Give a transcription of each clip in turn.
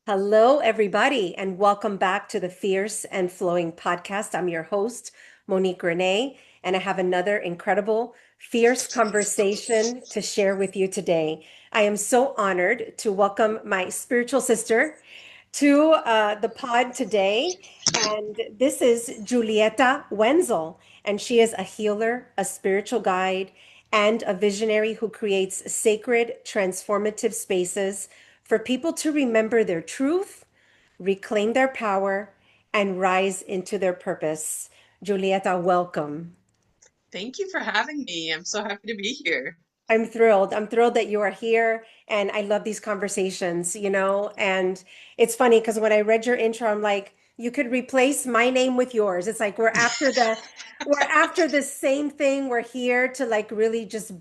Hello, everybody, and welcome back to the Fierce and Flowing podcast. I'm your host, Monique Renee, and I have another incredible, fierce conversation to share with you today. I am so honored to welcome my spiritual sister to the pod today. And this is Julietta Wenzel, and she is a healer, a spiritual guide, and a visionary who creates sacred, transformative spaces for people to remember their truth, reclaim their power, and rise into their purpose. Julieta, welcome. Thank you for having me. I'm so happy to be here. I'm thrilled. I'm thrilled that you are here. And I love these conversations, And it's funny because when I read your intro, I'm like, you could replace my name with yours. It's like we're after the same thing. We're here to like really just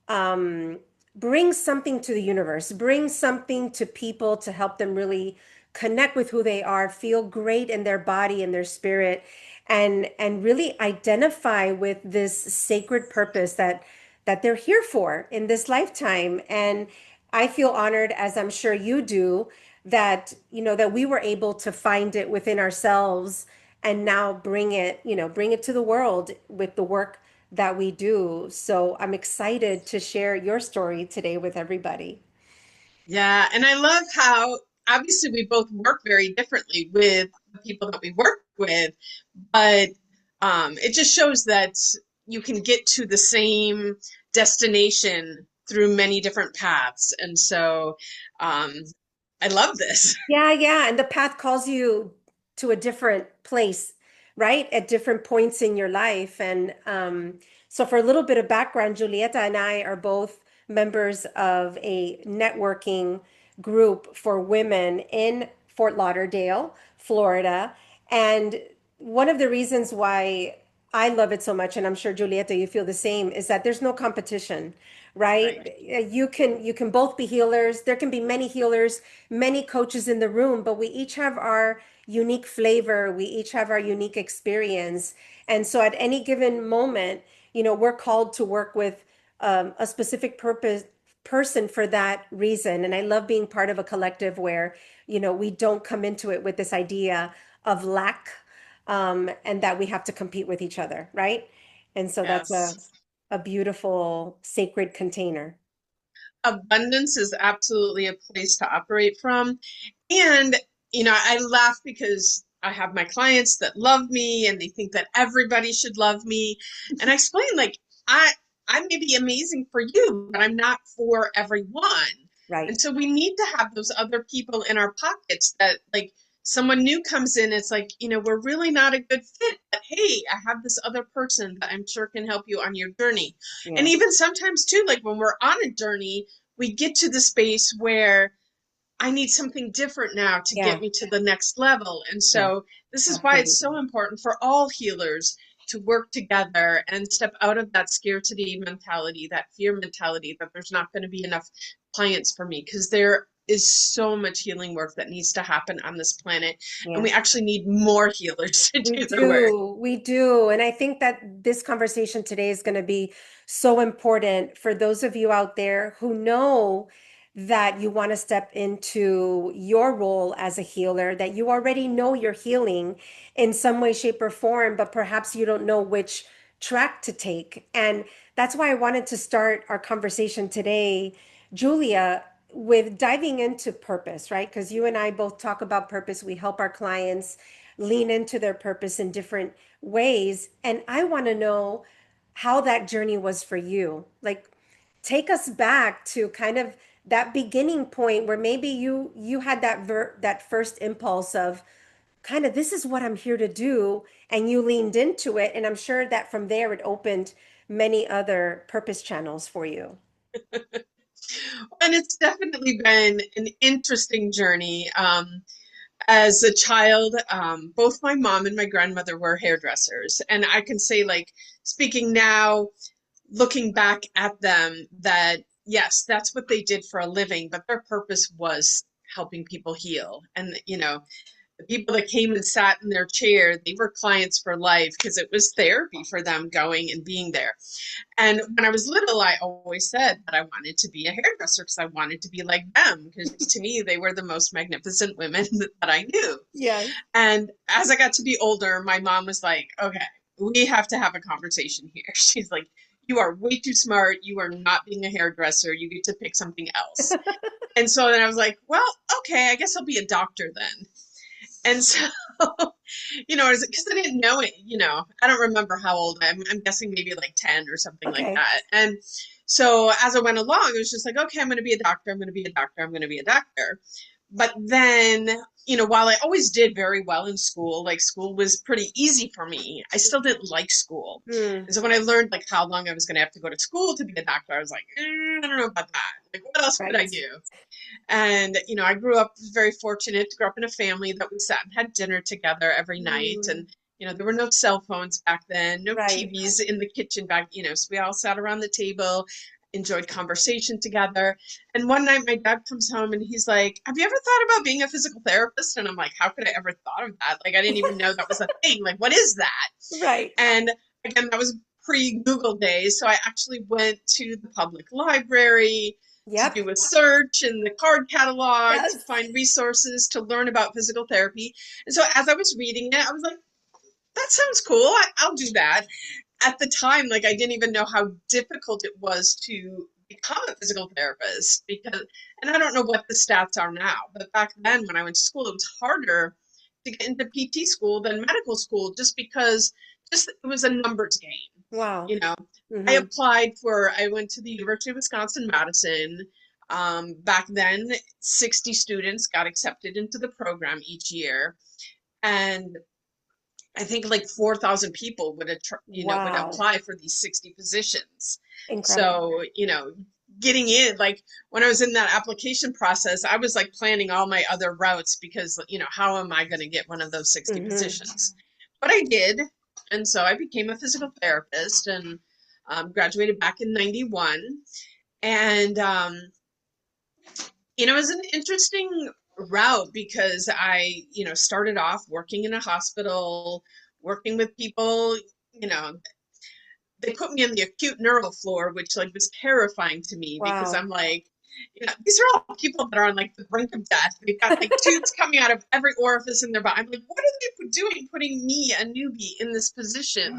um, bring something to the universe, bring something to people to help them really connect with who they are, feel great in their body and their spirit, and really identify with this sacred purpose that they're here for in this lifetime. And I feel honored, as I'm sure you do, that that we were able to find it within ourselves and now bring it to the world with the work that we do. So I'm excited to share your story today with everybody. Yeah, and I love how obviously we both work very differently with the people that we work with, but it just shows that you can get to the same destination through many different paths. And so um, I love this. Yeah, yeah. And the path calls you to a different place, right? At different points in your life. And so, for a little bit of background, Julieta and I are both members of a networking group for women in Fort Lauderdale, Florida. And one of the reasons why I love it so much, and I'm sure Julieta, you feel the same, is that there's no competition, right? Right. You can both be healers. There can be many healers, many coaches in the room, but we each have our unique flavor. We each have our unique experience. And so at any given moment, we're called to work with a specific person for that reason. And I love being part of a collective where, we don't come into it with this idea of lack, and that we have to compete with each other, right? And so that's a, Yes. a beautiful sacred container. Abundance is absolutely a place to operate from. And, I laugh because I have my clients that love me and they think that everybody should love me. And I explain, like, I, I may be amazing for you, but I'm not for everyone. And Right. so we need to have those other people in our pockets that, like, someone new comes in, it's like, we're really not a good fit, but hey, I have this other person that I'm sure can help you on your journey. And Yes. even sometimes, too, like when we're on a journey, we get to the space where I need something different now to get Yeah. me to the next level. And Yeah. so this is why it's so Absolutely. important for all healers to work together and step out of that scarcity mentality, that fear mentality that there's not going to be enough clients for me, because there is so much healing work that needs to happen on this planet. And we Yes. actually need more healers to We do the work. do. We do. And I think that this conversation today is going to be so important for those of you out there who know that you want to step into your role as a healer, that you already know you're healing in some way, shape, or form, but perhaps you don't know which track to take. And that's why I wanted to start our conversation today, Julia, with diving into purpose, right? Because you and I both talk about purpose. We help our clients lean into their purpose in different ways. And I want to know how that journey was for you. Like, take us back to kind of that beginning point where maybe you had that first impulse of kind of, this is what I'm here to do, and you leaned into it, and I'm sure that from there it opened many other purpose channels for you. And it's definitely been an interesting journey. As a child, both my mom and my grandmother were hairdressers. And I can say, like, speaking now, looking back at them, that yes, that's what they did for a living, but their purpose was helping people heal. And, the people that came and sat in their chair, they were clients for life because it was therapy for them going and being there. And when I was little, I always said that I wanted to be a hairdresser because I wanted to be like them, because to me, they were the most magnificent women that I knew. Yes. And as I got to be older, my mom was like, okay, we have to have a conversation here. She's like, you are way too smart. You are not being a hairdresser. You get to pick something else. And so then I was like, well, okay, I guess I'll be a doctor then. And so, because I didn't know it, I don't remember how old I'm guessing maybe like 10 or something like Okay. that. And so as I went along, it was just like, okay, I'm going to be a doctor. I'm going to be a doctor. I'm going to be a doctor. But then, while I always did very well in school, like school was pretty easy for me, I still didn't like school. Hmm. And so when I learned like how long I was going to have to go to school to be a doctor, I was like, I don't know about that. Like, what else could I Right. do? And, I grew up very fortunate to grow up in a family that we sat and had dinner together every night. Hmm. And, there were no cell phones back then, no Right. TVs in the kitchen back, so we all sat around the table, enjoyed conversation together. And one night my dad comes home and he's like, have you ever thought about being a physical therapist? And I'm like, how could I ever thought of that? Like, I didn't even know that was a thing. Like, what is that? Right. And again, that was pre-Google days. So I actually went to the public library to Yep. do a search in the card catalog to Yes. find resources to learn about physical therapy. And so as I was reading it, I was like, that sounds cool. I'll do that. At the time, like I didn't even know how difficult it was to become a physical therapist and I don't know what the stats are now, but back then when I went to school, it was harder to get into PT school than medical school just because it was a numbers game. Wow. You know, Hmm. I went to the University of Wisconsin-Madison. Back then, 60 students got accepted into the program each year. And I think like 4,000 people would Wow. apply for these 60 positions. Incredible. So, getting in, like when I was in that application process, I was like planning all my other routes because, how am I going to get one of those 60 Hmm. positions? But I did. And so I became a physical therapist and graduated back in 91. And, it was an interesting route because I, started off working in a hospital, working with people, you know, they put me on the acute neural floor, which like was terrifying to me because Wow. I'm like, these are all people that are on like the brink of death. They've got like tubes coming out of every orifice in their body. I'm like, what are they doing putting me, a newbie, in this position?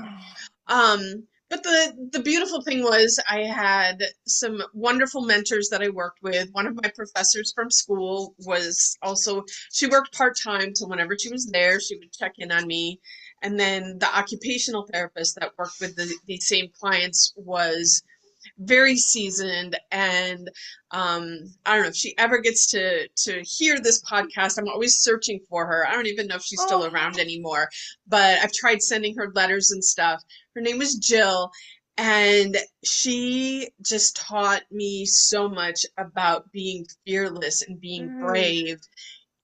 But the beautiful thing was I had some wonderful mentors that I worked with. One of my professors from school was also, she worked part-time, so whenever she was there, she would check in on me. And then the occupational therapist that worked with these same clients was very seasoned. And I don't know if she ever gets to hear this podcast. I'm always searching for her. I don't even know if she's still Oh, around anymore, but I've tried sending her letters and stuff. Her name was Jill, and she just taught me so much about being fearless and being mm, brave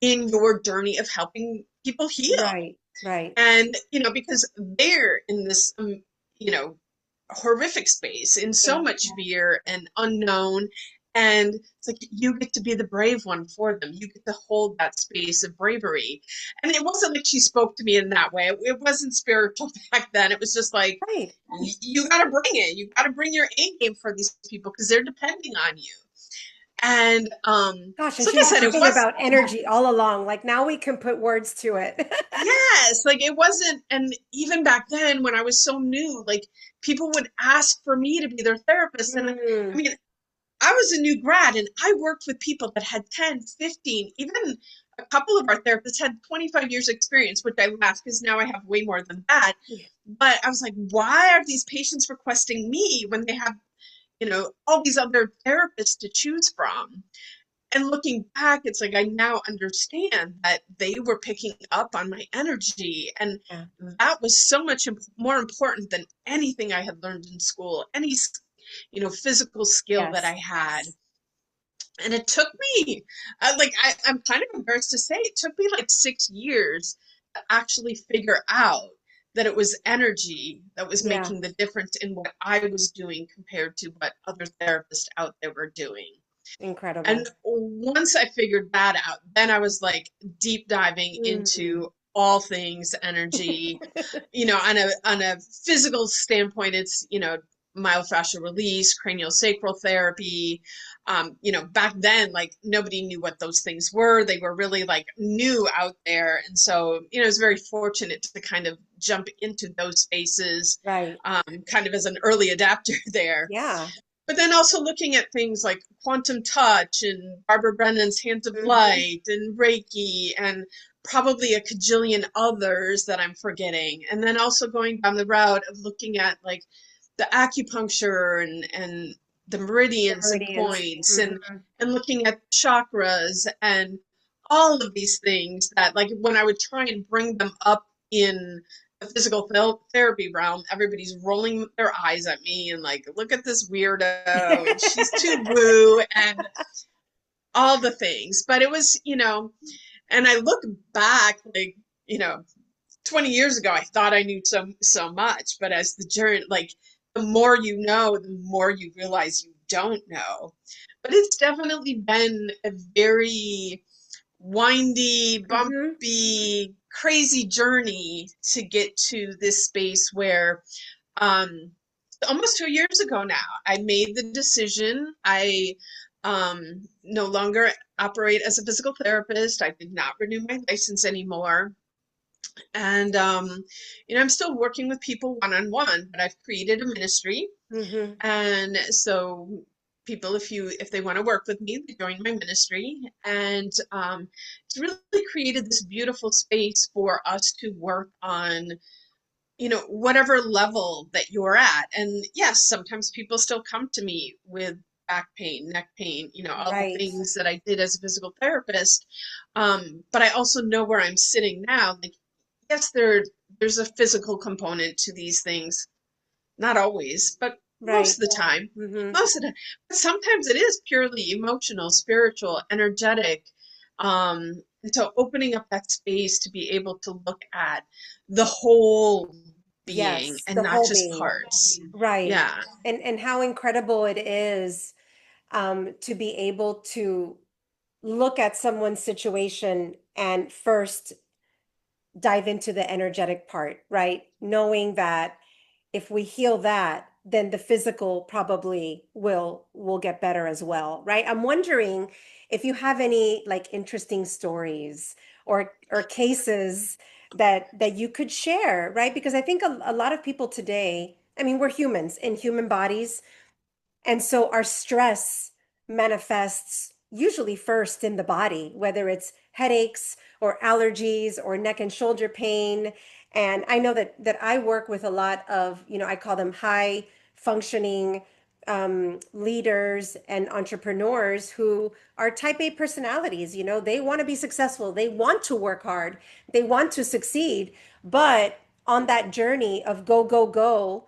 in your journey of helping people heal. right. Right. And, because they're in this, you know, horrific space in so Yeah. much fear and unknown. And it's like you get to be the brave one for them. You get to hold that space of bravery. And it wasn't like she spoke to me in that way. It wasn't spiritual back then. It was just like, Right. you got to bring it. You got to bring your A game for these people because they're depending on you. And Gosh, and so like she I was said, it talking was about energy all along. Like now we can put words to it. yes, like it wasn't, and even back then when I was so new, like people would ask for me to be their therapist. And I Mm, mean, I was a new grad and I worked with people that had 10, 15, even a couple of our therapists had 25 years experience, which I laughed because now I have way more than that. But I was like, why are these patients requesting me when they have, all these other therapists to choose from? And looking back, it's like I now understand that they were picking up on my energy. And yeah. that was so much more important than anything I had learned in school, any, physical skill that I Yes. had. And it took me, I'm kind of embarrassed to say, it took me like 6 years to actually figure out that it was energy that was Yeah. making the difference in what I was doing compared to what other therapists out there were doing. And Incredible. once I figured that out, then I was like deep diving Mm. into all things energy. On a physical standpoint, it's, myofascial release, cranial sacral therapy. Back then, like nobody knew what those things were. They were really like new out there. And so, I was very fortunate to kind of jump into those spaces, Right. kind of as an early adapter there. Yeah. But then also looking at things like quantum touch and Barbara Brennan's Hands of Hmm. Light and Reiki and probably a cajillion others that I'm forgetting. And then also going down the route of looking at like the acupuncture and the The meridians and meridians. points Hmm. and looking at chakras and all of these things that like when I would try and bring them up in the physical therapy realm, everybody's rolling their eyes at me and like, look at this weirdo and she's too woo and all the things. But it was, and I look back like, you know, 20 years ago, I thought I knew so much, but as the journey, like the more you know, the more you realize you don't know. But it's definitely been a very windy, Hmm. bumpy, crazy journey to get to this space where um almost 2 years ago now, I made the decision. I no longer operate as a physical therapist. I did not renew my license anymore. And I'm still working with people one on one, but I've created a ministry. Hmm. And so people, if they want to work with me, they join my ministry. And it's really created this beautiful space for us to work on, whatever level that you're at. And yes, sometimes people still come to me with back pain, neck pain, all the Right. things that I did as a physical therapist. But I also know where I'm sitting now. Like, yes, there's a physical component to these things. Not always, but most Right. of the time. Hmm. Most of the But sometimes it is purely emotional, spiritual, energetic. And so opening up that space to be able to look at the whole being Yes, and the not whole just being. parts. Right. Yeah. And how incredible it is to be able to look at someone's situation and first dive into the energetic part, right? Knowing that if we heal that, then the physical probably will get better as well, right? I'm wondering if you have any like interesting stories or cases that you could share, right? Because I think a lot of people today, I mean, we're humans in human bodies, and so our stress manifests usually first in the body, whether it's headaches or allergies or neck and shoulder pain. And I know that I work with a lot of, I call them high functioning leaders and entrepreneurs who are type A personalities. They want to be successful, they want to work hard, they want to succeed, but on that journey of go, go, go,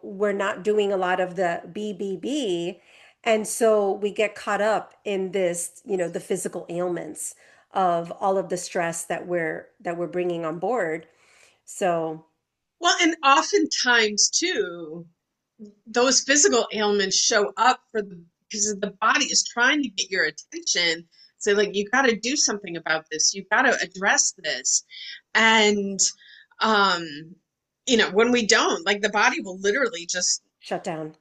we're not doing a lot of the BBB. And so we get caught up in this, the physical ailments of all of the stress that we're bringing on board. So, Well, and oftentimes too, those physical ailments show up because the body is trying to get your attention. So like you got to do something about this. You got to address this. And when we don't, like the body will literally just shut down.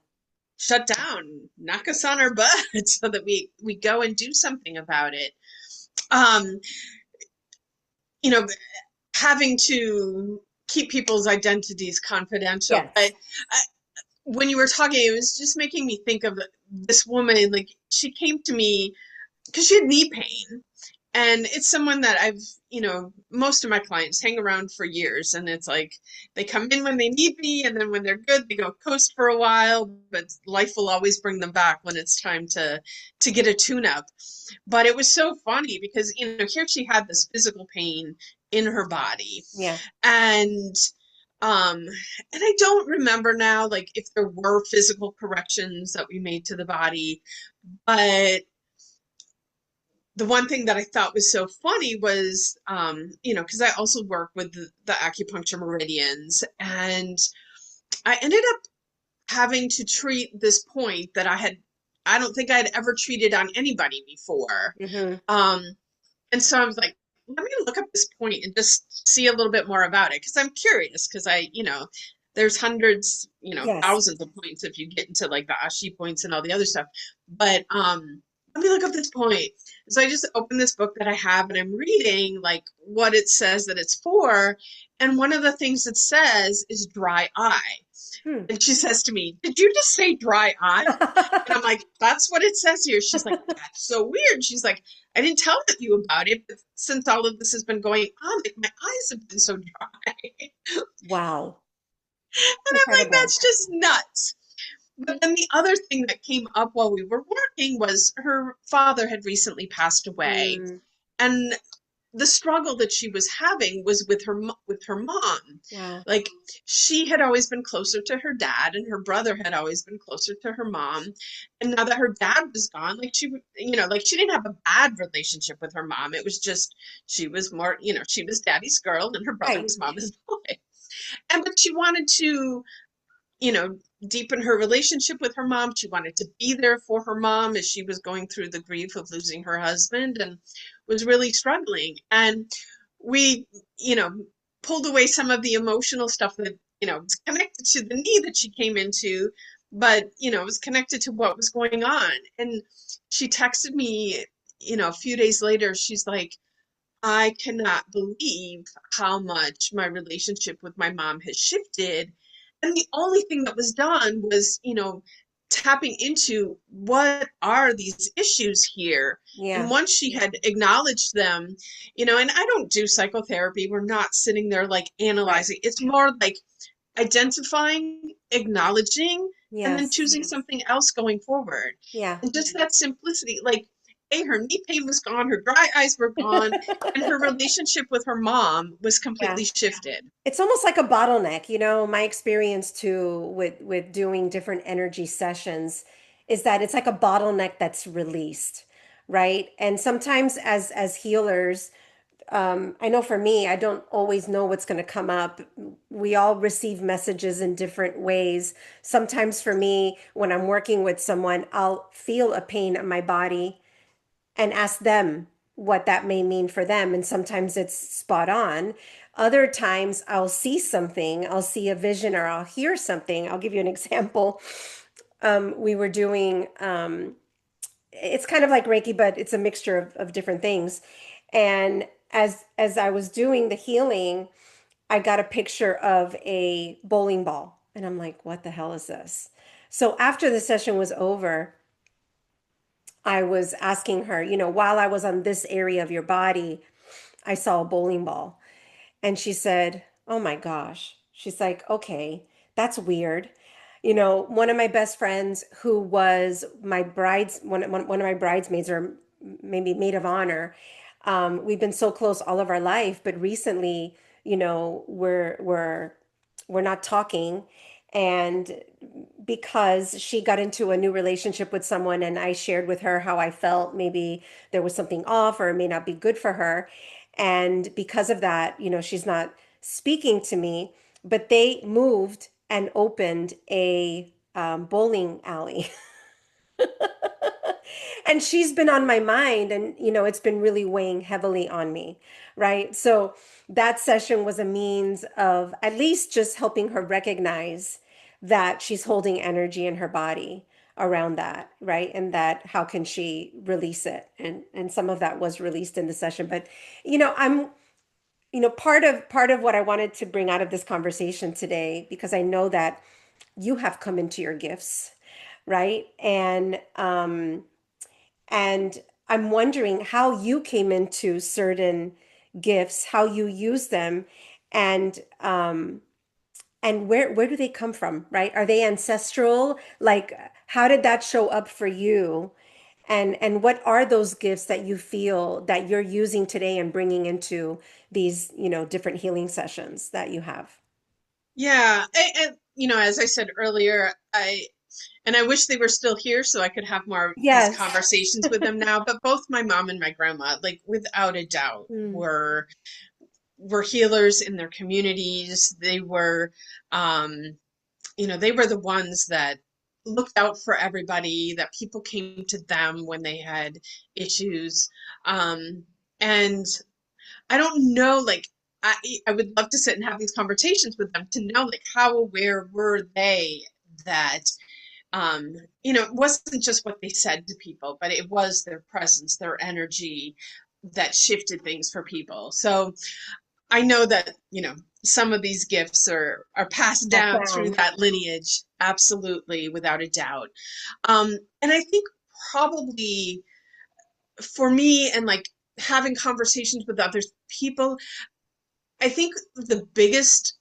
shut down, knock us on our butt so that we go and do something about it. Um, you know, Having to keep people's identities confidential. But Yes. when you were talking, it was just making me think of this woman. Like she came to me because she had knee pain. And it's someone that most of my clients hang around for years. And it's like they come in when they need me. And then when they're good, they go coast for a while. But life will always bring them back when it's time to get a tune up. But it was so funny because, here she had this physical pain in her body. Yeah. And um and I don't remember now like if there were physical corrections that we made to the body, but the one thing that I thought was so funny was, because I also work with the acupuncture meridians, and I ended up having to treat this point that I had I don't think I'd ever treated on anybody before. Hmm. Um, and so I was like, let me look up this point and just see a little bit more about it because I'm curious because there's hundreds, Yes. thousands of points if you get into like the Ashi points and all the other stuff. But let me look up this point. So I just opened this book that I have and I'm reading like what it says that it's for. And one of the things it says is dry eye. Hmm. And she says to me, "Did you just say dry eye?" And I'm like, "That's what it says here." She's like, "That's so weird." She's like, "I didn't tell you about it, but since all of this has been going on, like my eyes have been so dry." Wow. And I'm like, Incredible. "That's just nuts." But then the other thing that came up while we were working was her father had recently passed away. Mm, And the struggle that she was having was with her mom. wow. Like she had always been closer to her dad, and her brother had always been closer to her mom. And now that her dad was gone, like like she didn't have a bad relationship with her mom. It was just she was more, she was daddy's girl, and her brother Right. was mama's boy. And but she wanted to you know, deepen her relationship with her mom. She wanted to be there for her mom as she was going through the grief of losing her husband and was really struggling. And we, you know, pulled away some of the emotional stuff that, was connected to the knee that she came into, but, it was connected to what was going on. And she texted me, a few days later, she's like, I cannot believe how much my relationship with my mom has shifted. And the only thing that was done was, tapping into what are these issues here. And Yeah. once she had acknowledged them, and I don't do psychotherapy, we're not sitting there like Right. analyzing. It's more like identifying, acknowledging, and then Yes. choosing something else going forward. Yeah. And just that simplicity, like, hey, her knee pain was gone, her dry eyes were gone, and her relationship with her mom was Yeah. completely shifted. It's almost like a bottleneck, my experience too with doing different energy sessions is that it's like a bottleneck that's released, right? And sometimes as healers, I know for me, I don't always know what's going to come up. We all receive messages in different ways. Sometimes for me, when I'm working with someone, I'll feel a pain in my body and ask them what that may mean for them. And sometimes it's spot on. Other times I'll see something, I'll see a vision or I'll hear something. I'll give you an example. We were doing, it's kind of like Reiki, but it's a mixture of different things. And as I was doing the healing, I got a picture of a bowling ball. And I'm like, what the hell is this? So after the session was over, I was asking her, while I was on this area of your body, I saw a bowling ball. And she said, oh my gosh. She's like, okay, that's weird. One of my best friends who was one of my bridesmaids or maybe maid of honor, we've been so close all of our life, but recently, we're not talking. And because she got into a new relationship with someone and I shared with her how I felt, maybe there was something off or it may not be good for her. And because of that, she's not speaking to me, but they moved and opened a bowling alley. And she's been on my mind and it's been really weighing heavily on me, right? So that session was a means of at least just helping her recognize that she's holding energy in her body around that, right? And that how can she release it? And some of that was released in the session. But I'm part of what I wanted to bring out of this conversation today, because I know that you have come into your gifts, right? And I'm wondering how you came into certain gifts, how you use them, and where do they come from, right? Are they ancestral? Like, how did that show up for you? And what are those gifts that you feel that you're using today and bringing into these, different healing sessions that you have? Yeah, and as I said earlier, I wish they were still here so I could have more of these Yes. conversations with them now. But both my mom and my grandma, like without a doubt, Mm, were healers in their communities. They were, they were the ones that looked out for everybody, that people came to them when they had issues. And I don't know, like, I would love to sit and have these conversations with them to know, like, how aware were they that, um, it wasn't just what they said to people, but it was their presence, their energy that shifted things for people. So I know that, some of these gifts are passed down through Profound. that lineage, absolutely, without a doubt. And I think probably for me and like having conversations with others people, I think the biggest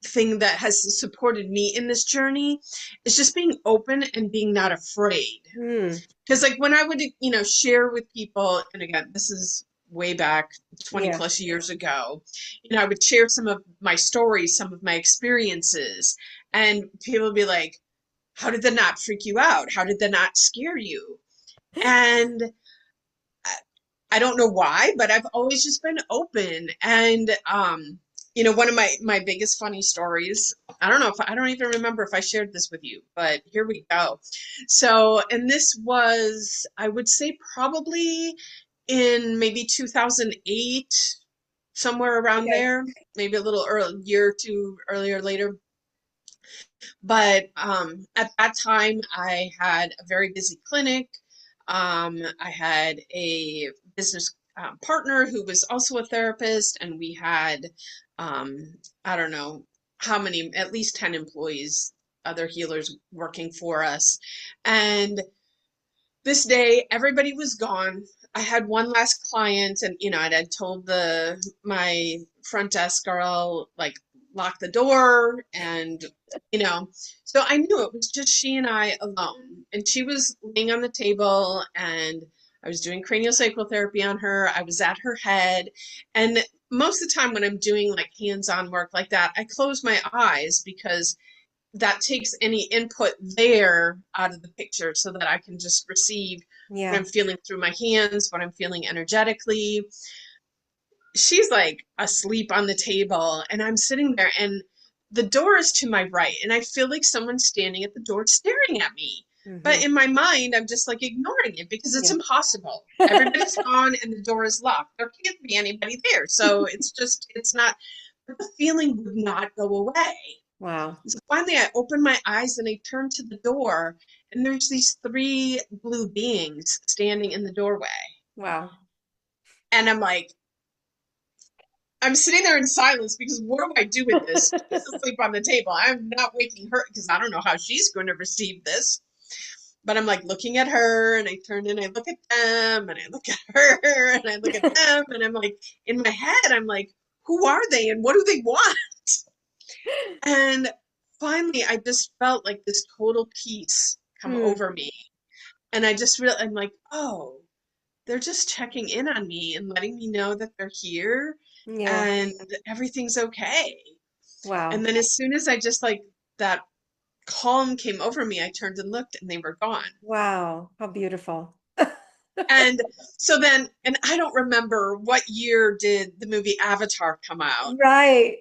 thing that has supported me in this journey is just being open and being not afraid. Hmm. Because like when I would, share with people, and again, this is way back 20 Yeah. plus years ago, I would share some of my stories, some of my experiences, and people would be like, how did that not freak you out? How did that not scare you? And I don't know why, but I've always just been open. And one of my biggest funny stories, I don't even remember if I shared this with you, but here we go. So, and this was, I would say probably in maybe 2008, somewhere around Okay. there, maybe a little early, year or two earlier later. But at that time, I had a very busy clinic. I had a business partner who was also a therapist, and we had, I don't know how many, at least 10 employees, other healers working for us. And this day, everybody was gone. I had one last client, and I had told my front desk girl, like, lock the door, and you know, so I knew it was just she and I alone. And she was laying on the table, and I was doing craniosacral therapy on her. I was at her head, and most of the time when I'm doing like hands-on work like that, I close my eyes because that takes any input there out of the picture so that I can just receive what Yeah. I'm feeling through my hands, what I'm feeling energetically. She's like asleep on the table, and I'm sitting there, and the door is to my right, and I feel like someone's standing at the door staring at me. Hmm. But in my mind, I'm just like ignoring it because it's Yeah. impossible. Everybody's gone and the door is locked. There can't be anybody there. So it's not, but the feeling would not go away. Wow. So finally, I open my eyes and I turn to the door, and there's these three blue beings standing in the doorway. Wow. And I'm sitting there in silence because what do I do with this? She's asleep on the table. I'm not waking her because I don't know how she's going to receive this. But I'm like looking at her, and I turn and I look at them, and I look at her, and I look at them, and I'm like, in my head, I'm like, who are they and what do they want? And finally, I just felt like this total peace come Hmm. over me. And I just really, I'm like, oh, they're just checking in on me and letting me know that they're here Yeah. and everything's okay. And Wow. then as soon as I just like that calm came over me, I turned and looked and they were gone. Wow. How beautiful. And so then, and I don't remember what year did the movie Avatar come out, Right.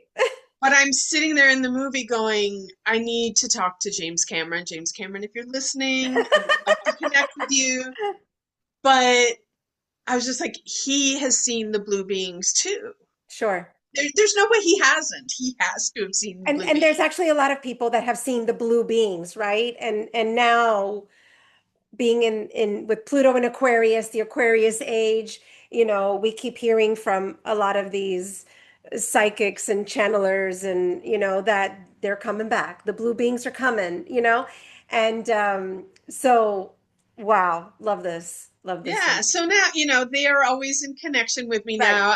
but I'm sitting there in the movie going, I need to talk to James Cameron. James Cameron, if you're listening, I would love to connect with you. But I was just like, he has seen the blue beings too. Sure. There's no way he hasn't. He has to have seen the blue And there's beings. actually a lot of people that have seen the blue beings, right? And now being in with Pluto and Aquarius, the Aquarius age, we keep hearing from a lot of these psychics and channelers and that they're coming back. The blue beings are coming. And so wow, love this. Love this. Yeah. So now, they are always in connection with me Right. now.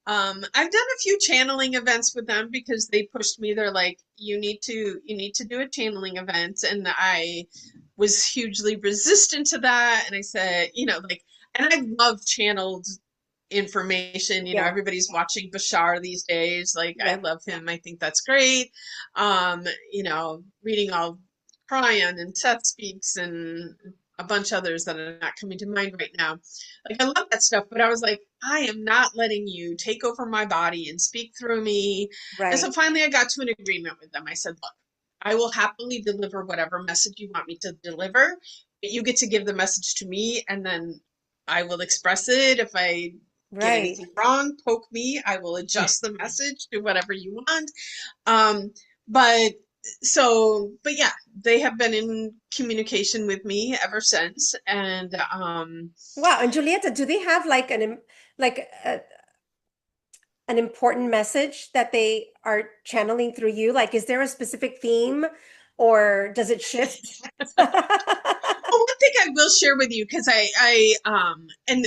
I've done a few channeling events with them because they pushed me. They're like, you need to do a channeling event. And I was hugely resistant to that. And I said, like, and I love channeled information. Yeah. Everybody's watching Bashar these days. Like, I Yeah. love him. I think that's great. Reading all Cryon and Seth Speaks and a bunch others that are not coming to mind right now. Like, I love that stuff, but I was like, I am not letting you take over my body and speak through me. And so Right. finally I got to an agreement with them. I said, look, I will happily deliver whatever message you want me to deliver, but you get to give the message to me, and then I will express it. If I get Right. anything wrong, poke me. I will adjust the message to whatever you want. Um, but but yeah, they have been in communication with me ever since, and Wow. And Julieta, do they have like like an important message that they are channeling through you? Like, is there a specific theme or does it shift? well, one thing I will share with you, because and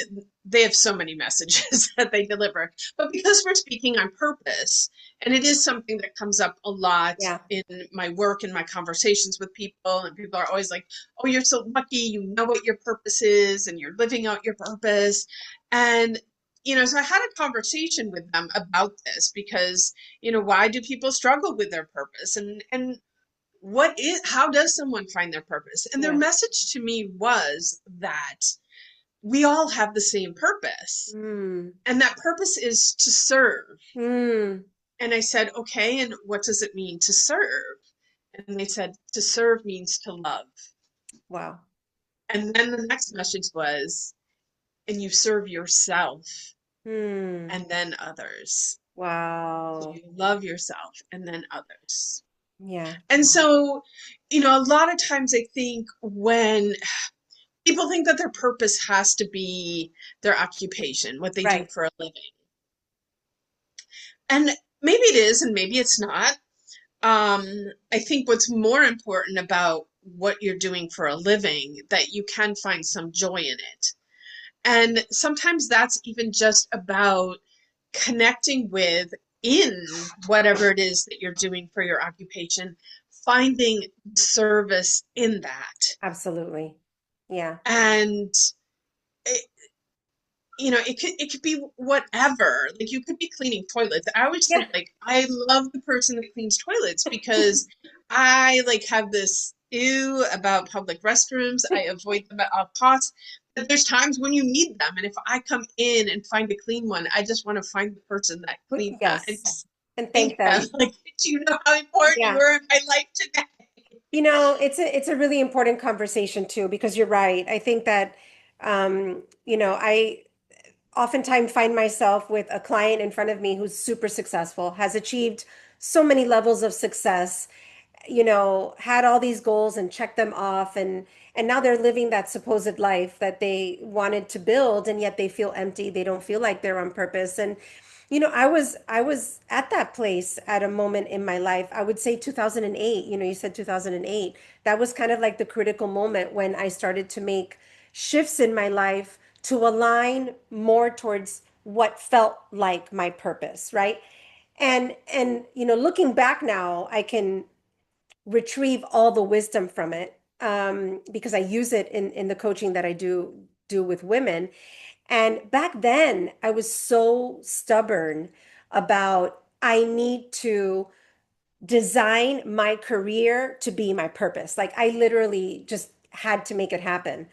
they have so many messages that they deliver, but because we're speaking on purpose, and it is something that comes up a lot Yeah. in my work and my conversations with people, and people are always like, "Oh, you're so lucky, you know what your purpose is, and you're living out your purpose." And so I had a conversation with them about this because, why do people struggle with their purpose? And how does someone find their purpose? And their Yeah. message to me was that we all have the same purpose, Mm. and that purpose is to serve. Mm. And I said, okay, and what does it mean to serve? And they said, to serve means to love. Wow. And then the next message was, and you serve yourself Mm. and then others. So Wow. you love yourself and then others. Yeah. And so, a lot of times I think when people think that their purpose has to be their occupation, what they do Right. for a living. And maybe it is, and maybe it's not. I think what's more important about what you're doing for a living, that you can find some joy in it. And sometimes that's even just about connecting with, in whatever it is that you're doing for your occupation, finding service in that. Absolutely. Yeah. And it could be whatever. Like, you could be cleaning toilets. I always Yeah. think, like, I love the person that cleans toilets, because I like have this ew about public restrooms. I avoid them at all costs. But there's times when you need them, and if I come in and find a clean one, I just want to find the person that cleaned that and Yes. just And thank thank them. them. Like, do you know how important you Yeah. were in my life today? It's a really important conversation too, because you're right. I think that I oftentimes find myself with a client in front of me who's super successful, has achieved so many levels of success, had all these goals and checked them off, and now they're living that supposed life that they wanted to build, and yet they feel empty. They don't feel like they're on purpose. And I was at that place at a moment in my life. I would say 2008. You said 2008. That was kind of like the critical moment when I started to make shifts in my life to align more towards what felt like my purpose, right? And looking back now, I can retrieve all the wisdom from it, because I use it in the coaching that I do with women. And back then, I was so stubborn about I need to design my career to be my purpose. Like, I literally just had to make it happen.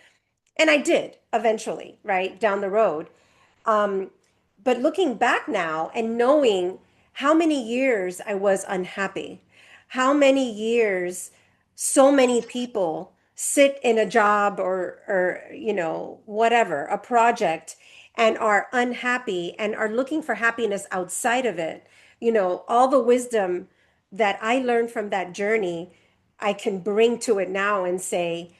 And I did eventually, right, down the road. Um, but looking back now and knowing how many years I was unhappy, how many years so many people sit in a job or whatever, a project, and are unhappy and are looking for happiness outside of it. All the wisdom that I learned from that journey, I can bring to it now and say,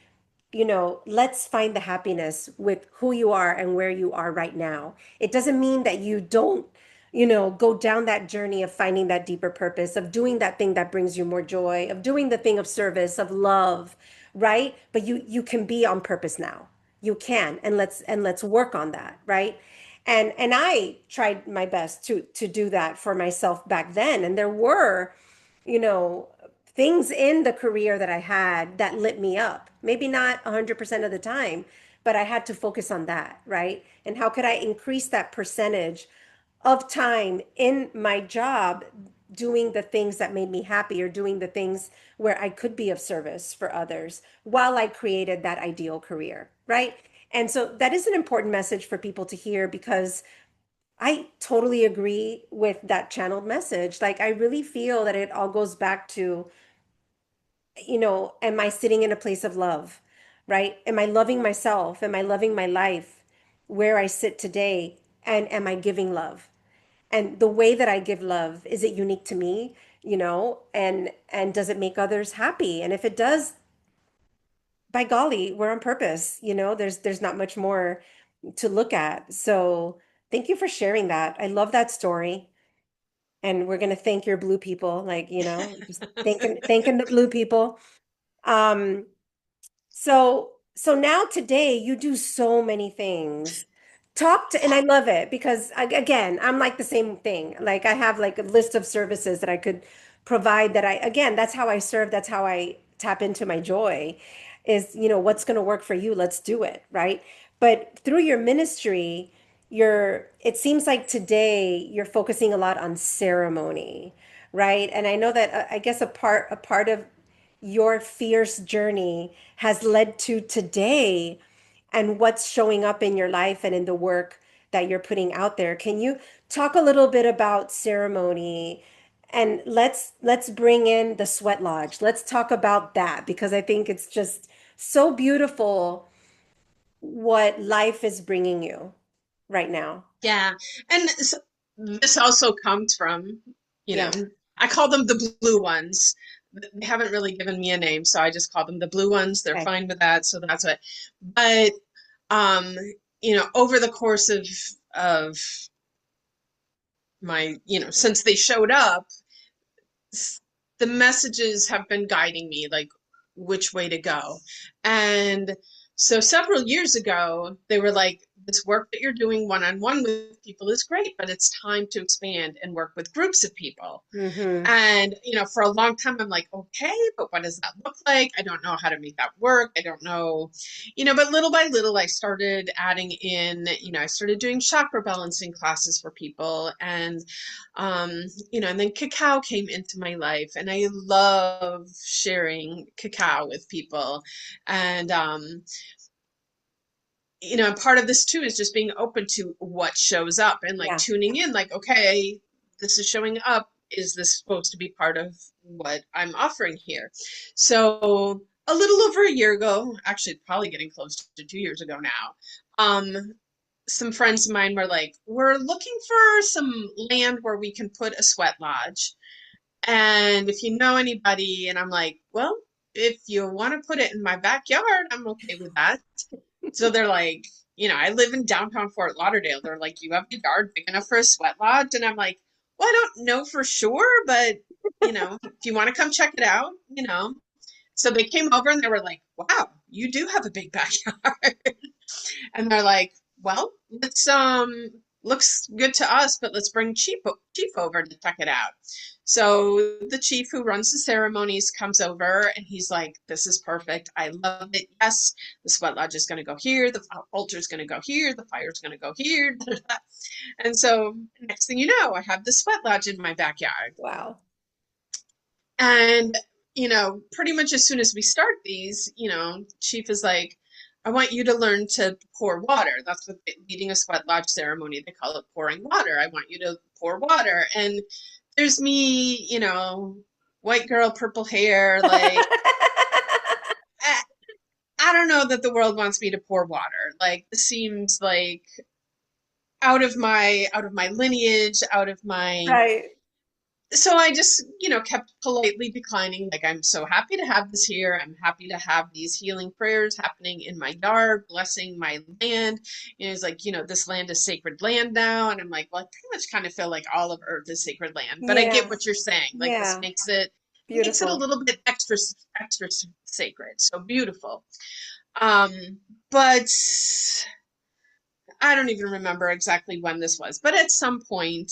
let's find the happiness with who you are and where you are right now. It doesn't mean that you don't, go down that journey of finding that deeper purpose, of doing that thing that brings you more joy, of doing the thing of service, of love, right? But you can be on purpose now. You can, and let's work on that, right? And I tried my best to do that for myself back then. And there were, you know, things in the career that I had that lit me up. Maybe not 100% of the time, but I had to focus on that, right? And how could I increase that percentage of time in my job doing the things that made me happy, or doing the things where I could be of service for others while I created that ideal career, right? And so that is an important message for people to hear, because I totally agree with that channeled message. Like, I really feel that it all goes back to am I sitting in a place of love, right? Am I loving myself? Am I loving my life where I sit today? And am I giving love? And the way that I give love, is it unique to me? And does it make others happy? And if it does, by golly, we're on purpose. There's not much more to look at. So thank you for sharing that. I love that story. And we're gonna thank your blue people, like, just thanking the blue people. Um, so now today you do so many things. And I love it because again, I'm like the same thing. Like I have like a list of services that I could provide again, that's how I serve, that's how I tap into my joy is, what's going to work for you, let's do it, right? But through your ministry, it seems like today you're focusing a lot on ceremony, right? And I know that I guess a part of your fierce journey has led to today and what's showing up in your life and in the work that you're putting out there. Can you talk a little bit about ceremony? And let's bring in the sweat lodge. Let's talk about that because I think it's just so beautiful what life is bringing you right now. Yeah. And this also comes from, you know, Yeah. I call them the blue ones. They haven't really given me a name, so I just call them the blue ones. They're Okay. fine with that, so that's what. But um, over the course of my, since they showed up, the messages have been guiding me like which way to go. And so several years ago, they were like, this work that you're doing one on one with people is great, but it's time to expand and work with groups of people. Mm-hmm. And, for a long time, I'm like, okay, but what does that look like? I don't know how to make that work. I don't know, but little by little, I started adding in, I started doing chakra balancing classes for people. Um, and then cacao came into my life, and I love sharing cacao with people. And, part of this too is just being open to what shows up and like Yeah. tuning in, like, okay, this is showing up. Is this supposed to be part of what I'm offering here? So a little over a year ago, actually probably getting close to 2 years ago now, some friends of mine were like, we're looking for some land where we can put a sweat lodge. And if you know anybody, and I'm like, well, if you want to put it in my backyard, I'm okay with that. So they're like, I live in downtown Fort Lauderdale. They're like, you have a yard big enough for a sweat lodge? And I'm like, well, I don't know for sure, but if you want to come check it out. So they came over and they were like, wow, you do have a big backyard. And they're like, well, let's looks good to us, but let's bring chief over to check it out. So the chief who runs the ceremonies comes over and he's like, this is perfect. I love it. Yes, the sweat lodge is going to go here. The altar is going to go here. The fire is going to go here. And so next thing you know, I have the sweat lodge in my backyard. Wow. And, pretty much as soon as we start these, Chief is like, I want you to learn to pour water. That's what leading a sweat lodge ceremony, they call it pouring water. I want you to pour water. And there's me, white girl, purple hair, like, I, I don't know that the world wants me to pour water. Like, this seems like out of my lineage, out of my Right. so I just, kept politely declining. Like, I'm so happy to have this here. I'm happy to have these healing prayers happening in my yard, blessing my land. It's like, this land is sacred land now. And I'm like, well, I pretty much kind of feel like all of Earth is sacred land. But I get Yeah. what you're saying. Like, this Yeah. makes it a Beautiful. little bit extra sacred. So beautiful. Um, but I don't even remember exactly when this was. But at some point,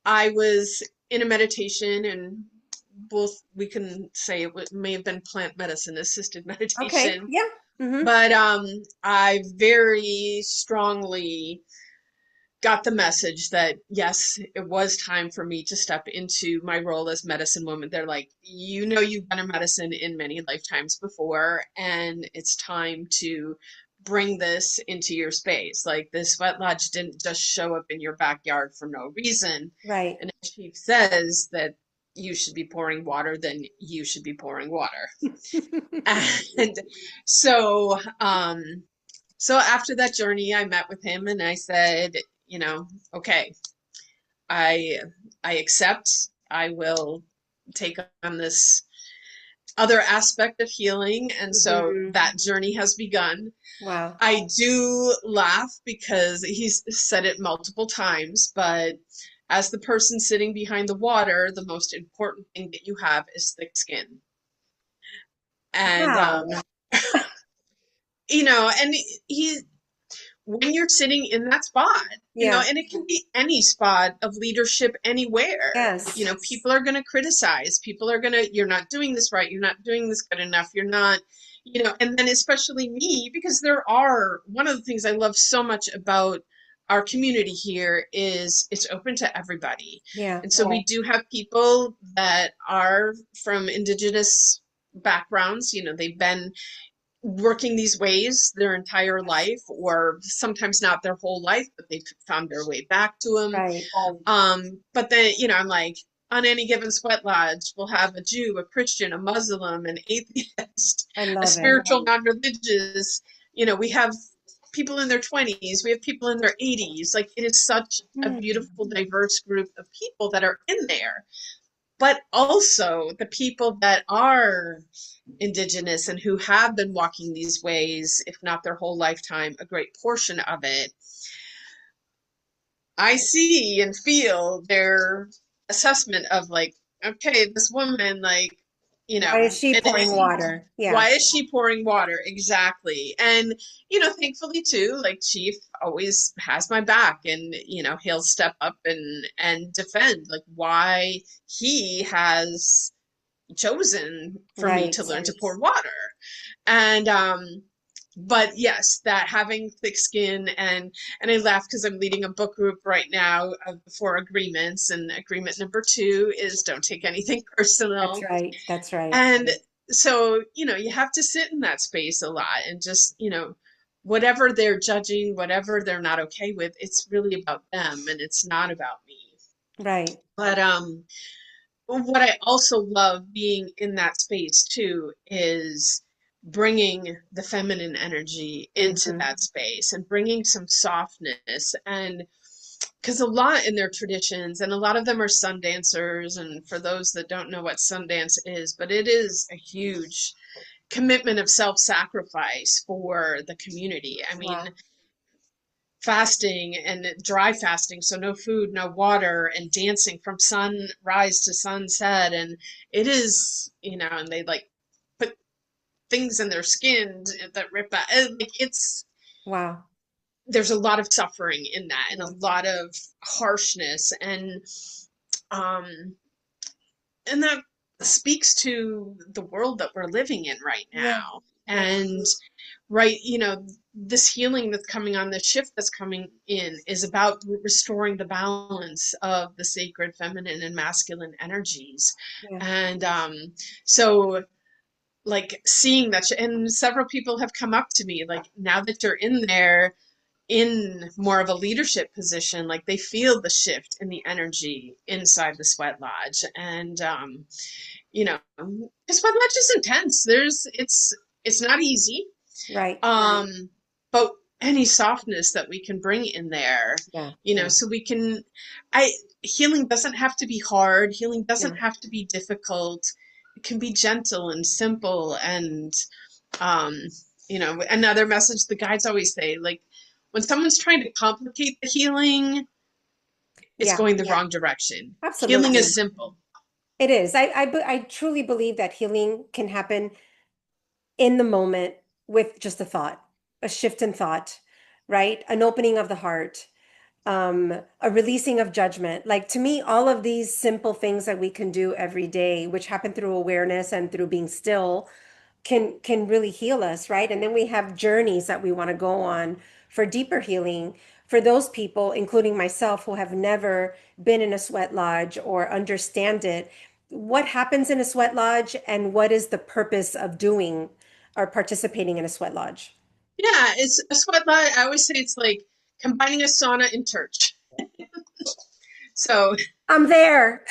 I was in a meditation, and both we can say it may have been plant medicine assisted Okay. meditation, Yeah. Mm-hmm. but I very strongly got the message that yes, it was time for me to step into my role as medicine woman. They're like, you've been a medicine in many lifetimes before, and it's time to bring this into your space. Like, this sweat lodge didn't just show up in your backyard for no reason. Right. And the chief says that, you should be pouring water, then you should be pouring water. And so, so after that journey, I met with him and I said, you know, okay, I I accept. I will take on this other aspect of healing, and so Mhm. that journey has begun. Wow. I do laugh because he's said it multiple times, but as the person sitting behind the water, the most important thing that you have is thick skin. And Wow. and he when you're sitting in that spot, Yeah. and it can be any spot of leadership anywhere. Yes. People are going to criticize. People are going to, you're not doing this right. You're not doing this good enough. You're not, and then especially me, because one of the things I love so much about our community here is it's open to everybody. Yeah. And so we do have people that are from indigenous backgrounds. They've been working these ways their entire life, or sometimes not their whole life, but they've found their way back to them. Right. But then, I'm like, on any given sweat lodge, we'll have a Jew, a Christian, a Muslim, an atheist, I a love it. spiritual, non-religious. We have people in their 20s, we have people in their 80s. Like, it is such a Hmm. beautiful, diverse group of people that are in there. But also the people that are indigenous and who have been walking these ways, if not their whole lifetime, a great portion of it, I see and feel their assessment of, like, okay, this woman, like, Why is she and pouring water? Yeah. why is she pouring water? Exactly. And, thankfully too, like, Chief always has my back, and, he'll step up and defend, like, why he has chosen for me Right. to learn to pour water. And but yes, that having thick skin, and I laugh because I'm leading a book group right now for agreements, and agreement number 2 is don't take anything That's personal. right. That's right. And so, you have to sit in that space a lot, and just, whatever they're judging, whatever they're not okay with, it's really about them and it's not about me. Right. But what I also love being in that space too is bringing the feminine energy into Hmm. that space and bringing some softness. And because a lot in their traditions, and a lot of them are sun dancers, and for those that don't know what Sundance is, but it is a huge commitment of self-sacrifice for the community. I mean, Wow. fasting and dry fasting, so no food, no water, and dancing from sunrise to sunset. And it is, and they, like, put things in their skin that rip out. Like, Wow. there's a lot of suffering in that, and a lot of harshness, um and that speaks to the world that we're living in right Yeah. now. Yeah. And right, this healing that's coming on, the shift that's coming in, is about restoring the balance of the sacred feminine and masculine energies. Yeah. And so, like, seeing that, and several people have come up to me, like, now that you're in there in more of a leadership position, like, they feel the shift in the energy inside the sweat lodge. And the sweat lodge is intense. It's not easy. Right. um but any softness that we can bring in there, Yeah. so we can, I healing doesn't have to be hard, healing doesn't No. have to be difficult. It can be gentle and simple. And um another message the guides always say, like, when someone's trying to complicate the healing, it's Yeah. going the wrong direction. Healing is Absolutely. simple. It is. I truly believe that healing can happen in the moment with just a thought, a shift in thought, right? An opening of the heart, a releasing of judgment. Like, to me, all of these simple things that we can do every day, which happen through awareness and through being still, can really heal us, right? And then we have journeys that we want to go on for deeper healing for those people, including myself, who have never been in a sweat lodge or understand it. What happens in a sweat lodge and what is the purpose of doing or participating in a sweat lodge? Yeah, it's a sweat lodge. I always say it's like combining a sauna and church. So I'm there.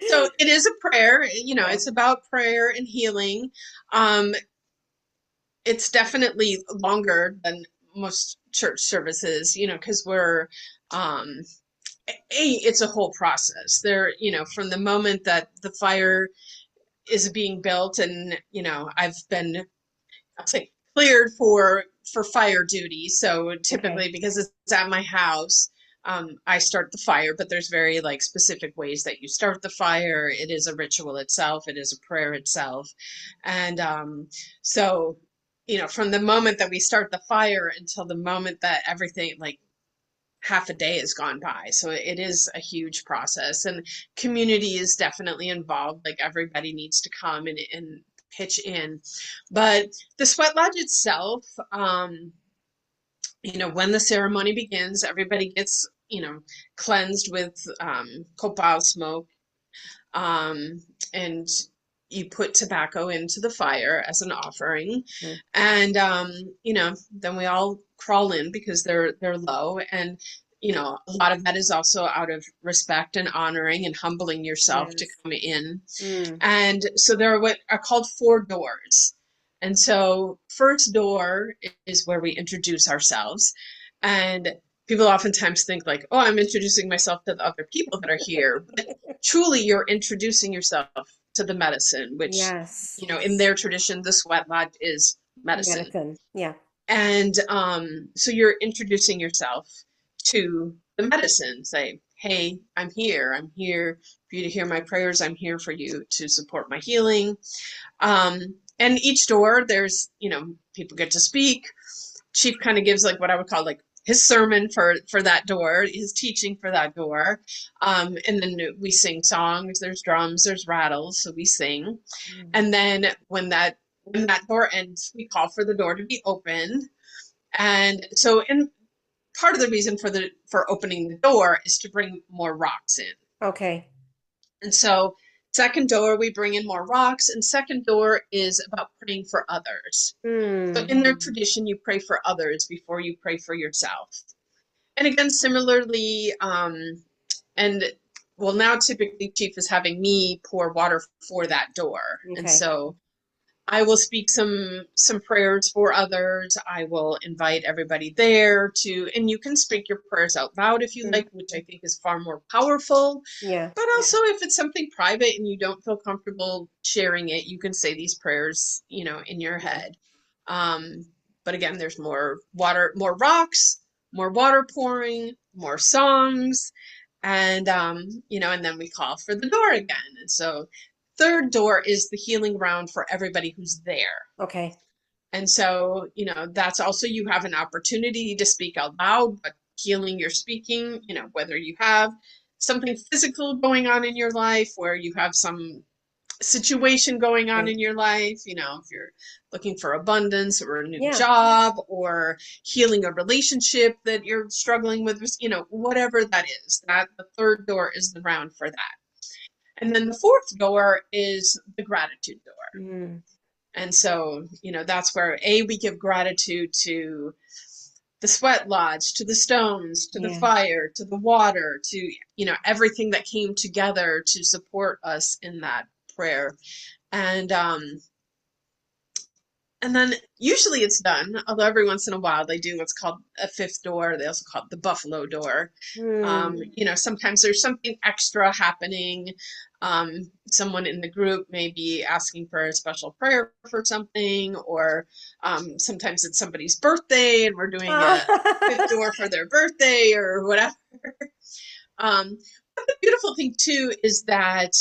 So it is a prayer, you know, Yeah. it's about prayer and healing. Um, it's definitely longer than most church services, you know, because um, it's a whole process. There, you know, from the moment that the fire is being built, and you know, I've been, I'll say, cleared for fire duty. So Okay. typically, because it's at my house, I start the fire. But there's very like specific ways that you start the fire. It is a ritual itself. It is a prayer itself, and so you know, from the moment that we start the fire until the moment that everything like half a day has gone by. So it is a huge process, and community is definitely involved. Like everybody needs to come and pitch in. But the sweat lodge itself, you know, when the ceremony begins, everybody gets, you know, cleansed with copal smoke, um, and you put tobacco into the fire as an offering, Mm. and you know, then we all crawl in because they're low, and you know, a lot of that is also out of respect and honoring and humbling yourself to Yes. come in. Mm. And so there are what are called four doors. And so first door is where we introduce ourselves. And people oftentimes think like, oh, I'm introducing myself to the other people that are here. But truly you're introducing yourself to the medicine, which, Yes. you know, in their tradition, the sweat lodge is medicine. Medicine. Yeah. And so you're introducing yourself to the medicine. Say, hey, I'm here. I'm here for you to hear my prayers. I'm here for you to support my healing. And each door, there's, you know, people get to speak. Chief kind of gives like what I would call like his sermon for that door, his teaching for that door. And then we sing songs. There's drums. There's rattles. So we sing. Mm. And then when that door ends, we call for the door to be opened. And so in part of the reason for opening the door is to bring more rocks in. Okay. And so second door we bring in more rocks, and second door is about praying for others. So Mm. in their tradition you pray for others before you pray for yourself. And again similarly, and well, now typically Chief is having me pour water for that door. And Okay. so I will speak some prayers for others. I will invite everybody there to, and you can speak your prayers out loud if you Mm. like, which I think is far more powerful. Yeah. But also, if it's something private and you don't feel comfortable sharing it, you can say these prayers, you know, in your Yeah. head. Um, but again, there's more water, more rocks, more water pouring, more songs, and you know, and then we call for the door again. And so third door is the healing round for everybody who's there. Okay. And so, you know, that's also, you have an opportunity to speak out loud, but healing your speaking, you know, whether you have something physical going on in your life, where you have some situation going on Right. in your life, you know, if you're looking for abundance or a new Yeah. job or healing a relationship that you're struggling with, you know, whatever that is, that the third door is the round for that. And then the fourth door is the gratitude door. Mm. And so, you know, that's where we give gratitude to the sweat lodge, to the stones, to the Yeah. fire, to the water, to, you know, everything that came together to support us in that prayer. And and then usually it's done, although every once in a while they do what's called a fifth door. They also call it the buffalo door. Mm. You know, sometimes there's something extra happening. Someone in the group may be asking for a special prayer for something, or sometimes it's somebody's birthday and we're doing a fifth Oh. door for their birthday or whatever. But the beautiful thing too is that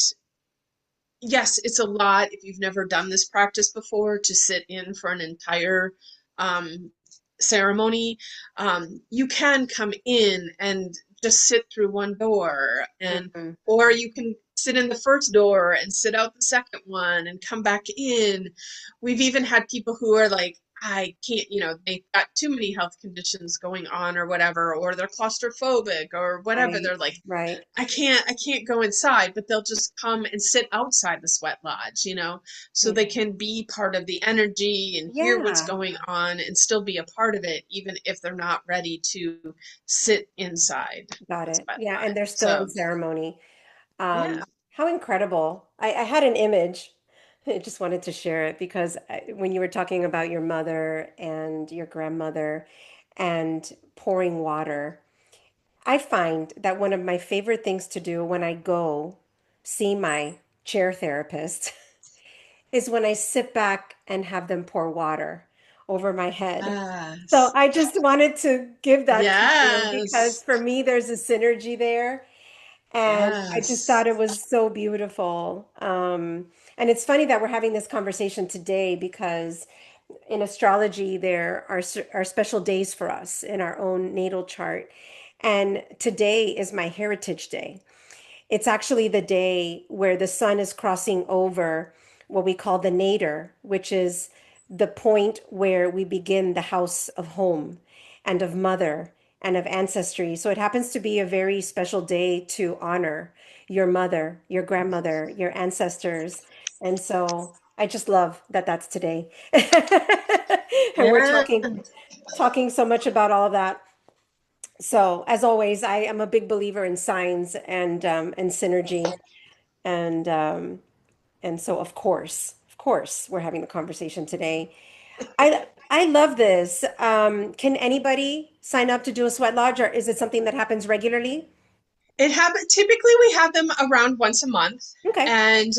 yes, it's a lot if you've never done this practice before to sit in for an entire um, ceremony. You can come in and just sit through one door, and Mhm. or you can sit in the first door and sit out the second one and come back in. We've even had people who are like I can't, they've got too many health conditions going on or whatever, or they're claustrophobic or whatever. Right, They're like, right. I can't go inside, but they'll just come and sit outside the sweat lodge, so they Yeah. can be part of the energy and hear what's Yeah, going on and still be a part of it, even if they're not ready to sit inside got the it. sweat Yeah, and lodge. they're still in So, ceremony. yeah. How incredible. I had an image. I just wanted to share it because when you were talking about your mother and your grandmother and pouring water, I find that one of my favorite things to do when I go see my chair therapist is when I sit back and have them pour water over my head. So Yes. I just wanted to give that to you because Yes. for me, there's a synergy there. And I just thought Yes. it was so beautiful. And it's funny that we're having this conversation today because in astrology, there are special days for us in our own natal chart. And today is my Heritage Day. It's actually the day where the sun is crossing over what we call the nadir, which is the point where we begin the house of home and of mother and of ancestry. So it happens to be a very special day to honor your mother, your grandmother, your ancestors. And so I just love that that's today. And we're Yeah. talking so much about all of that. So, as always, I am a big believer in signs and synergy, and so of course, we're having the conversation today. I love this. Can anybody sign up to do a sweat lodge, or is it something that happens regularly? It happen typically we have them around once a month, Okay, and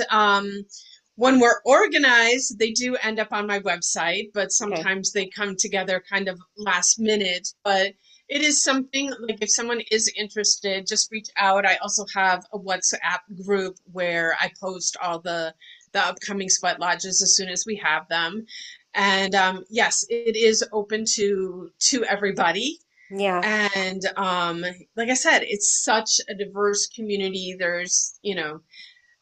when we're organized, they do end up on my website, but okay, sometimes they come together kind of last minute. But it is something like if someone is interested, just reach out. I also have a WhatsApp group where I post all the upcoming sweat lodges as soon as we have them. And yes, it is open to everybody. yeah. And like I said, it's such a diverse community. There's,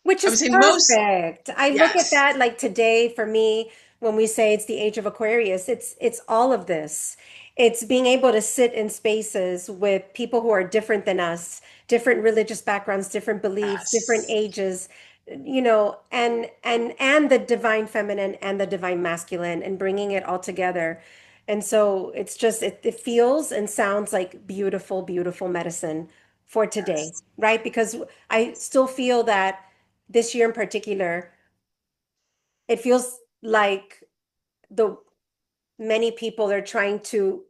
Which I is would say most, perfect. I look at yes, that like today for me, when we say it's the age of Aquarius, it's all of this. It's being able to sit in spaces with people who are different than us, different religious backgrounds, different beliefs, different yes, ages, and the divine feminine and the divine masculine and bringing it all together. And so it's just it feels and sounds like beautiful, beautiful medicine for today, yes, right? Because I still feel that this year in particular, it feels like the many people are trying to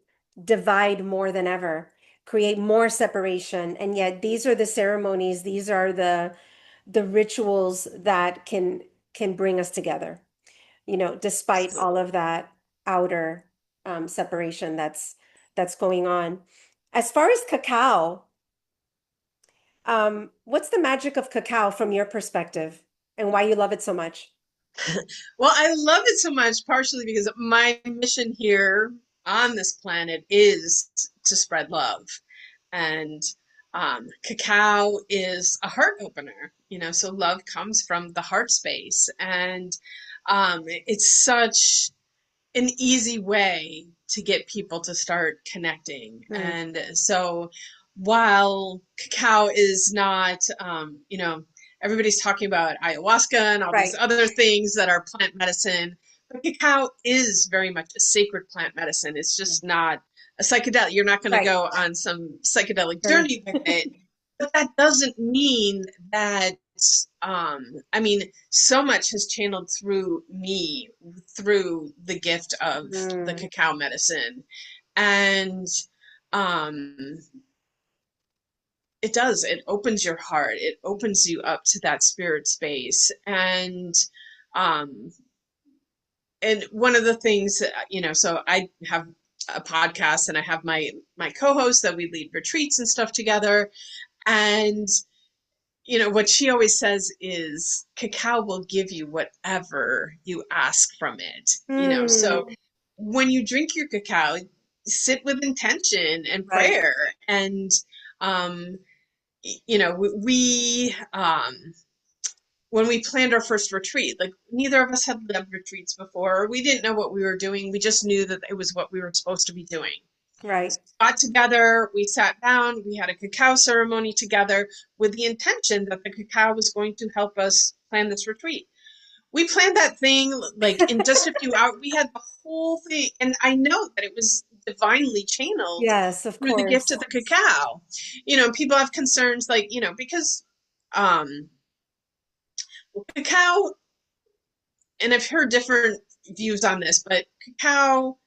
divide more than ever, create more separation, and yet these are the ceremonies, these are the rituals that can bring us together, despite all of that outer separation that's going on. As far as cacao, what's the magic of cacao from your perspective and why you love it so much? Well, I love it so much, partially because my mission here on this planet is to spread love. And cacao is a heart opener, so love comes from the heart space. And it's such an easy way to get people to start connecting. Hmm, And so while cacao is not, everybody's talking about ayahuasca and all these right. other things that are plant medicine, but cacao is very much a sacred plant medicine. It's just not a psychedelic. You're not going to Right. go on some psychedelic Journey. journey with it, but that doesn't mean that I mean, so much has channeled through me through the gift of the Mm, cacao medicine. And um, it does, it opens your heart, it opens you up to that spirit space. Um, and one of the things that, so I have a podcast and I have my co-host that we lead retreats and stuff together. And what she always says is cacao will give you whatever you ask from it. mm, So when you drink your cacao, sit with intention and right. prayer. And, we when we planned our first retreat, like neither of us had led retreats before. We didn't know what we were doing. We just knew that it was what we were supposed to be doing. Right. Got together, we sat down, we had a cacao ceremony together with the intention that the cacao was going to help us plan this retreat. We planned that thing like in just a few hours. We had the whole thing, and I know that it was divinely channeled Yes, of through the gift of course. the cacao. People have concerns like, because um cacao, and I've heard different views on this, but cacao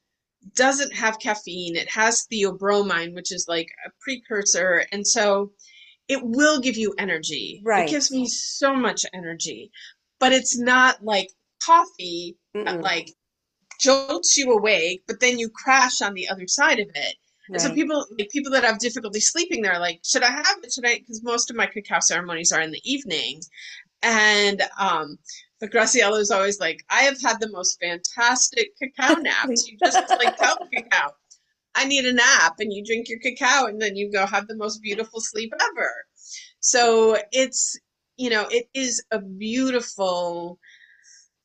doesn't have caffeine. It has theobromine, which is like a precursor. And so it will give you energy. It Right. gives me so much energy, but it's not like coffee that Mm-mm. like jolts you awake, but then you crash on the other side of it. And so Right. people that have difficulty sleeping, they're like, should I have it? Should I? Because most of my cacao ceremonies are in the evening. And but Graciela is always like, I have had the most fantastic cacao naps. You just like tell the cacao, I need a nap, and you drink your cacao, and then you go have the most beautiful sleep ever. So it is a beautiful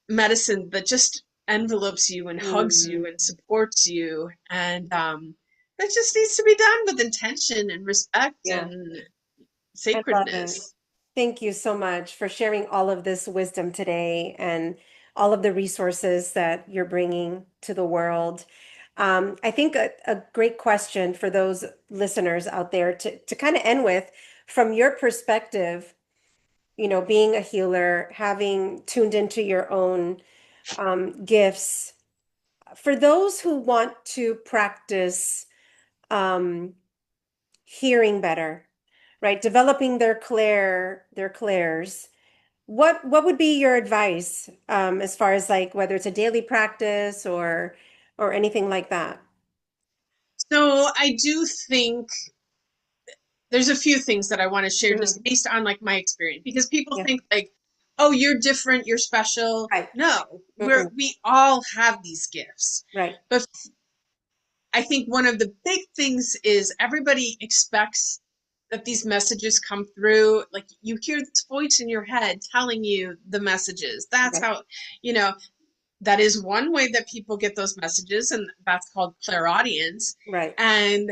medicine that just envelopes you and hugs you Mm. and supports you. And that just needs to be done with intention and respect Yeah, and I love it. sacredness. Thank you so much for sharing all of this wisdom today and all of the resources that you're bringing to the world. I think a great question for those listeners out there to kind of end with, from your perspective, being a healer, having tuned into your own gifts, for those who want to practice um, hearing better, right? Developing their clairs. What would be your advice as far as like whether it's a daily practice or anything like that? So I do think there's a few things that I want to share Mhm. just based on like my experience, because people Yeah, think like, oh, you're different, you're special. right. No, Mm-mm. we all have these gifts. Right. But I think one of the big things is everybody expects that these messages come through. Like you hear this voice in your head telling you the messages. That's Right. how, you know, that is one way that people get those messages, and that's called clairaudience. Right. And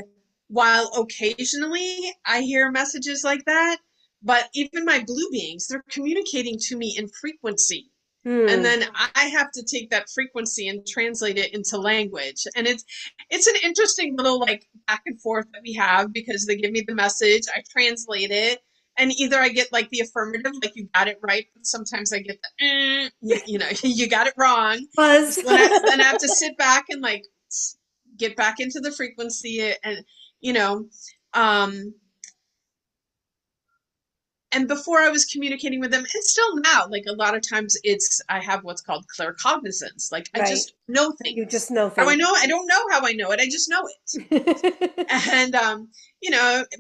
while occasionally I hear messages like that, but even my blue beings, they're communicating to me in frequency. And Hmm. then I have to take that frequency and translate it into language. And it's an interesting little like back and forth that we have, because they give me the message, I translate it, and either I get like the affirmative, like you got it right, but sometimes I get the you got it wrong. Buzz. So then I have to sit back and like get back into the frequency, and you know um and before I was communicating with them, and still now, like a lot of times I have what's called claircognizance. Like I Right. just know You things. just know How I things. know, I don't know how I know it. I just know it. And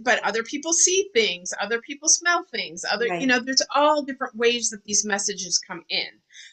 but other people see things, other people smell things, Right. there's all different ways that these messages come in.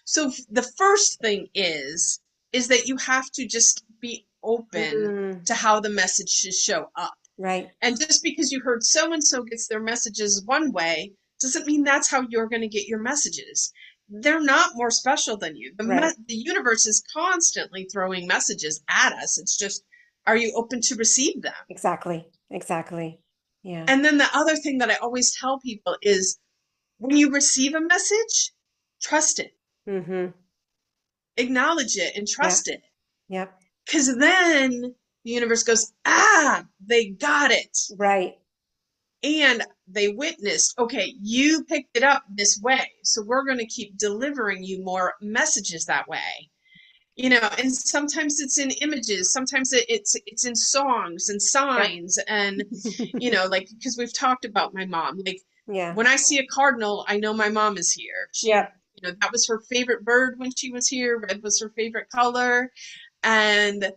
So the first thing is that you have to just be open Mm. to how the message should show up. Right. And just because you heard so and so gets their messages one way doesn't mean that's how you're going to get your messages. They're not more special than you. Right. The universe is constantly throwing messages at us. It's just, are you open to receive them? Exactly. Exactly. Yeah. And then the other thing that I always tell people is, when you receive a message, trust it, Mm-hmm. acknowledge it, and Yeah. trust it. Yep. Because then the universe goes, ah, they got it. Right. And they witnessed, okay, you picked it up this way, so we're going to keep delivering you more messages that way. And sometimes it's in images, sometimes it's in songs and Yep. signs, and like, because we've talked about my mom, like Yeah. when I see a cardinal, I know my mom is here. She, Yep. that was her favorite bird when she was here. Red was her favorite color. And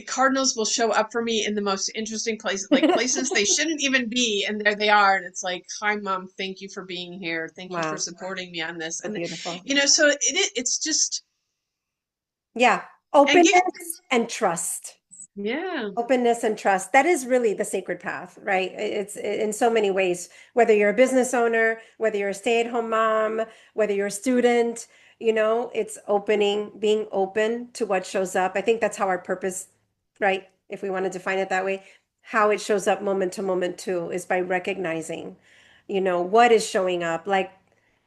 cardinals will show up for me in the most interesting places, like places they shouldn't even be, and there they are. And it's like, hi mom, thank you for being here, thank you for Wow. supporting me on this. So And beautiful. so it's just, Yeah. and get Openness and trust. Yeah. Openness and trust. That is really the sacred path, right? It's in so many ways, whether you're a business owner, whether you're a stay-at-home mom, whether you're a student, it's opening, being open to what shows up. I think that's how our purpose, right? If we want to define it that way, how it shows up moment to moment too, is by recognizing, what is showing up. Like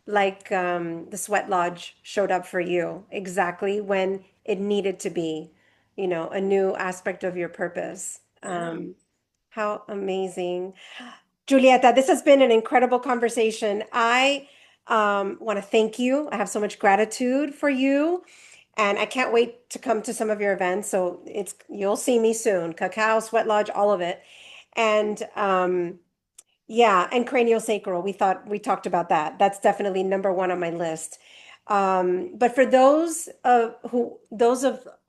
the sweat lodge showed up for you exactly when it needed to be, a new aspect of your purpose. Yeah. How amazing. Julieta, this has been an incredible conversation. I want to thank you. I have so much gratitude for you, and I can't wait to come to some of your events. So you'll see me soon. Cacao, Sweat Lodge, all of it. And yeah, and craniosacral. We talked about that. That's definitely number one on my list. But for those of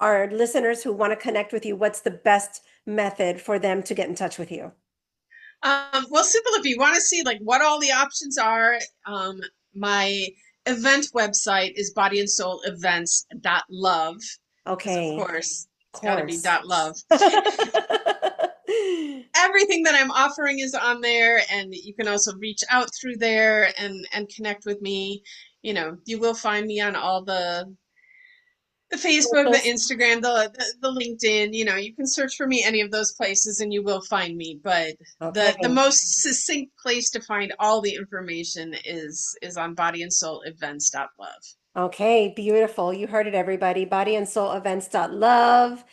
our listeners who want to connect with you, what's the best method for them to get in touch with you? Well, simple. If you want to see like what all the options are, my event website is bodyandsoulevents.love because of Okay, course of it's got to be course. .love. Everything that I'm offering is on there, and you can also reach out through there and connect with me. You will find me on all the Facebook, the Socials. Instagram, the LinkedIn. You can search for me any of those places, and you will find me. But the Okay. most succinct place to find all the information is on bodyandsoulevents.love. Okay, beautiful. You heard it, everybody. Bodyandsoulevents.love.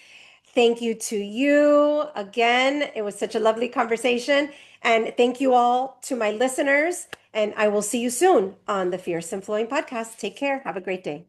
Thank you to you again. It was such a lovely conversation. And thank you all to my listeners. And I will see you soon on the Fierce and Flowing podcast. Take care. Have a great day.